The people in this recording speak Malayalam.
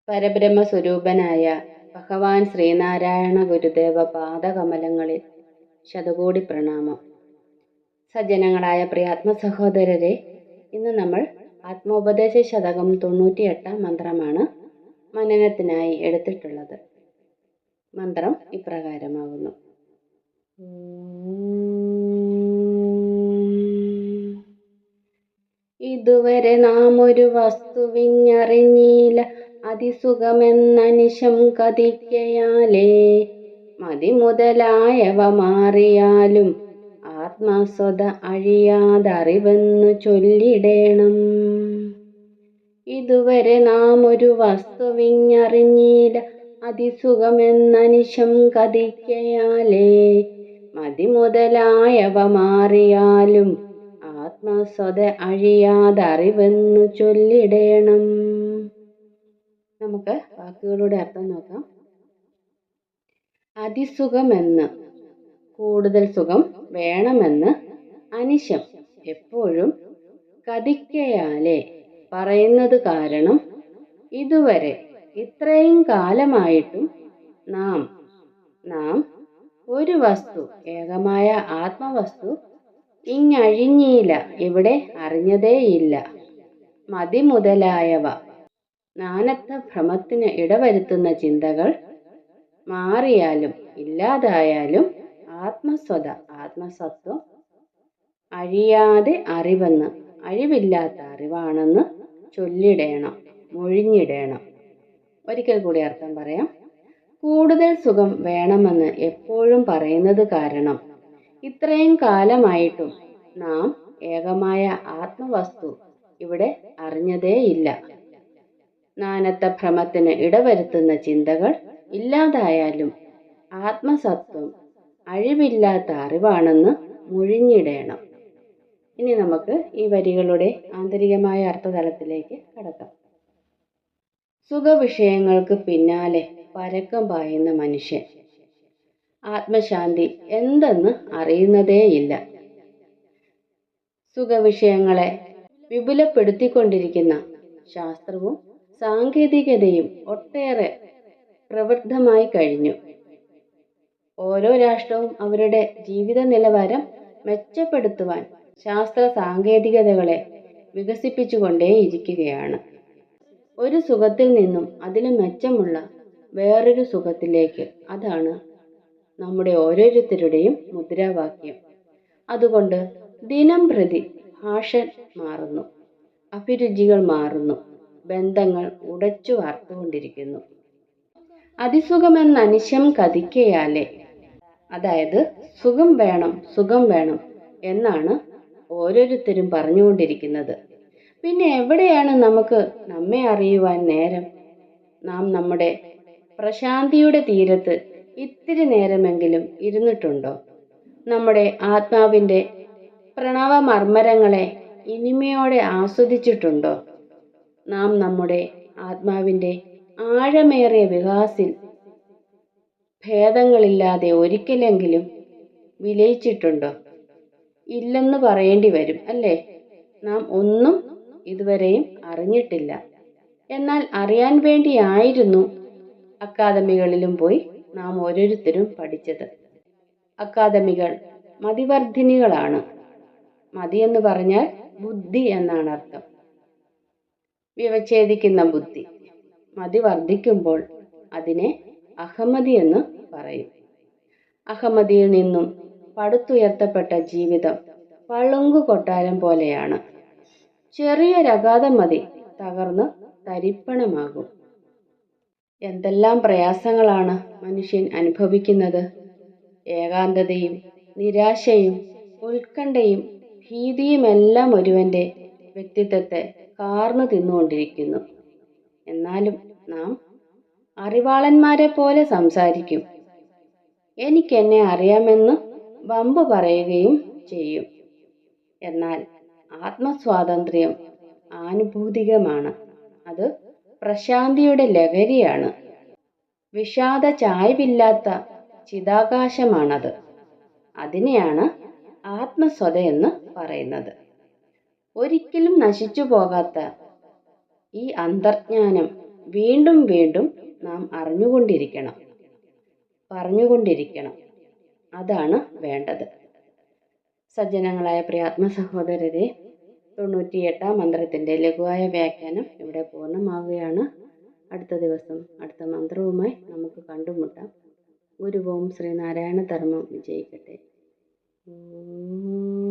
പരബ്രഹ്മസ്വരൂപനായ ഭഗവാൻ ശ്രീനാരായണ ഗുരുദേവ പാദകമലങ്ങളിൽ ശതകോടി പ്രണാമം. സജ്ജനങ്ങളായ പ്രിയാത്മ സഹോദരരെ, ഇന്ന് നമ്മൾ ആത്മോപദേശ ശതകം 98 മന്ത്രമാണ് മനനത്തിനായി എടുത്തിട്ടുള്ളത്. മന്ത്രം ഇപ്രകാരമാകുന്നു. ഇതുവരെ നാം ഒരു വസ്തുവിഞ്ഞറിഞ്ഞില്ല, അതിസുഖമെന്നനിശം കതിക്കയാലേ. മതി മുതലായവ മാറിയാലും ആത്മസ്വത അഴിയാതറിവെന്നു ചൊല്ലിടേണം. ഇതുവരെ നാം ഒരു വസ്തുവിഞ്ഞറിഞ്ഞില്ല, അതിസുഖമെന്നനിശം കതിക്കയാലേ. മതി മുതലായവ മാറിയാലും ആത്മസ്വത അഴിയാതറിവെന്നു ചൊല്ലിടേണം. നമുക്ക് വാക്കുകളുടെ അർത്ഥം നോക്കാം. അതിസുഖമെന്ന് കൂടുതൽ സുഖം വേണമെന്ന്, അനിശം എപ്പോഴും, കതിക്കയാലേ പറയുന്നത് കാരണം, ഇതുവരെ ഇത്രയും കാലമായിട്ടും നാം ഒരു വസ്തു, ഏകമായ ആത്മവസ്തു ഇങ്ങഴിഞ്ഞീല, ഇവിടെ അറിഞ്ഞതേയില്ല. മതി മുതലായവ, നാനർത്ഥ ഭ്രമത്തിന് ഇടവരുത്തുന്ന ചിന്തകൾ മാറിയാലും ഇല്ലാതായാലും ആത്മസ്വത ആത്മസത്വം അഴിയാതെ അറിവെന്ന് അഴിവില്ലാത്ത അറിവാണെന്ന് ചൊല്ലിടേണം, മൊഴിഞ്ഞിടേണം. ഒരിക്കൽ കൂടി അർത്ഥം പറയാം. കൂടുതൽ സുഖം വേണമെന്ന് എപ്പോഴും പറയുന്നത് കാരണം, ഇത്രയും കാലമായിട്ടും നാം ഏകമായ ആത്മവസ്തു ഇവിടെ അറിഞ്ഞതേയില്ല. നാനത്ത ഭ്രമത്തിന് ഇടവരുത്തുന്ന ചിന്തകൾ ഇല്ലാതായാലും ആത്മസത്വം അഴിവില്ലാത്ത അറിവാണെന്ന് മൊഴിഞ്ഞിടേണം. ഇനി നമുക്ക് ഈ വരികളുടെ ആന്തരികമായ അർത്ഥതലത്തിലേക്ക് കടക്കാം. സുഖവിഷയങ്ങൾക്ക് പിന്നാലെ പരക്കം പായുന്ന മനുഷ്യൻ ആത്മശാന്തി എന്തെന്ന് അറിയുന്നതേയില്ല. സുഖവിഷയങ്ങളെ വിപുലപ്പെടുത്തിക്കൊണ്ടിരിക്കുന്ന ശാസ്ത്രവും സാങ്കേതികതയും ഒട്ടേറെ പ്രവൃദ്ധമായി കഴിഞ്ഞു. ഓരോ രാഷ്ട്രവും അവരുടെ ജീവിത നിലവാരം മെച്ചപ്പെടുത്തുവാൻ ശാസ്ത്ര സാങ്കേതികതകളെ വികസിപ്പിച്ചുകൊണ്ടേയിരിക്കുകയാണ്. ഒരു സുഖത്തിൽ നിന്നും അതിലും മെച്ചമുള്ള വേറൊരു സുഖത്തിലേക്ക്, അതാണ് നമ്മുടെ ഓരോരുത്തരുടെയും മുദ്രാവാക്യം. അതുകൊണ്ട് ദിനം പ്രതി ഭാഷ മാറുന്നു, അഭിരുചികൾ മാറുന്നു, ബന്ധങ്ങൾ ഉടച്ചു വാർത്തുകൊണ്ടിരിക്കുന്നു. അതിസുഖമെന്നനിശം കതിക്കയാലേ, അതായത് സുഖം വേണം എന്നാണ് ഓരോരുത്തരും പറഞ്ഞുകൊണ്ടിരിക്കുന്നത്. പിന്നെ എവിടെയാണ് നമുക്ക് നമ്മെ അറിയുവാൻ നേരം? നാം നമ്മുടെ പ്രശാന്തിയുടെ തീരത്ത് ഇത്തിരി നേരമെങ്കിലും ഇരുന്നിട്ടുണ്ടോ? നമ്മുടെ ആത്മാവിൻ്റെ പ്രണവമർമ്മരങ്ങളെ ഇനിമയോടെ ആസ്വദിച്ചിട്ടുണ്ടോ? നാം നമ്മുടെ ആത്മാവിൻ്റെ ആഴമേറിയ വികാസിൽ ഭേദങ്ങളില്ലാതെ ഒരിക്കലെങ്കിലും വിലയിച്ചിട്ടുണ്ടോ? ഇല്ലെന്ന് പറയേണ്ടി വരും, അല്ലേ? നാം ഒന്നും ഇതുവരെയും അറിഞ്ഞിട്ടില്ല. എന്നാൽ അറിയാൻ വേണ്ടിയായിരുന്നു അക്കാദമികളിലും പോയി നാം ഓരോരുത്തരും പഠിച്ചത്. അക്കാദമികൾ മതിവർദ്ധിനികളാണ്. മതി എന്ന് പറഞ്ഞാൽ ബുദ്ധി എന്നാണ് അർത്ഥം. വ്യവച്ഛേദിക്കുന്ന ബുദ്ധി. മതി വർദ്ധിക്കുമ്പോൾ അതിനെ അഹമതി എന്ന് പറയും. അഹമതിയിൽ നിന്നും പടുത്തുയർത്തപ്പെട്ട ജീവിതം പളുങ്കു കൊട്ടാരം പോലെയാണ്. ചെറിയൊരഗാധം മതി തകർന്ന് തരിപ്പണമാകും. എന്തെല്ലാം പ്രയാസങ്ങളാണ് മനുഷ്യൻ അനുഭവിക്കുന്നത്. ഏകാന്തതയും നിരാശയും ഉത്കണ്ഠയും ഭീതിയുമെല്ലാം ഒരുവൻ്റെ വ്യക്തിത്വത്തെ കാർന്നു തിന്നുകൊണ്ടിരിക്കുന്നു. എന്നാലും നാം അറിവാളന്മാരെ പോലെ സംസാരിക്കും. എനിക്കെന്നെ അറിയാമെന്ന് വമ്പ് പറയുകയും ചെയ്യും. എന്നാൽ ആത്മസ്വാതന്ത്ര്യം ആനുഭൂതികമാണ്. അത് പ്രശാന്തിയുടെ ലഹരിയാണ്. വിഷാദ ചായ്വില്ലാത്ത ചിതാകാശമാണത്. അതിനെയാണ് ആത്മസ്വത എന്ന് പറയുന്നത്. ഒരിക്കലും നശിച്ചു പോകാത്ത ഈ അന്തർജ്ഞാനം വീണ്ടും വീണ്ടും നാം അറിഞ്ഞുകൊണ്ടിരിക്കണം, പറഞ്ഞുകൊണ്ടിരിക്കണം. അതാണ് വേണ്ടത്. സജ്ജനങ്ങളായ പ്രിയാത്മ സഹോദരരെ, 98-ാം മന്ത്രത്തിൻ്റെ ലഘുവായ വ്യാഖ്യാനം ഇവിടെ പൂർണ്ണമാവുകയാണ്. അടുത്ത ദിവസം അടുത്ത മന്ത്രവുമായി നമുക്ക് കണ്ടുമുട്ടാം. ഗുരു ഓം ശ്രീനാരായണ ധർമ്മം വിജയിക്കട്ടെ. ഓം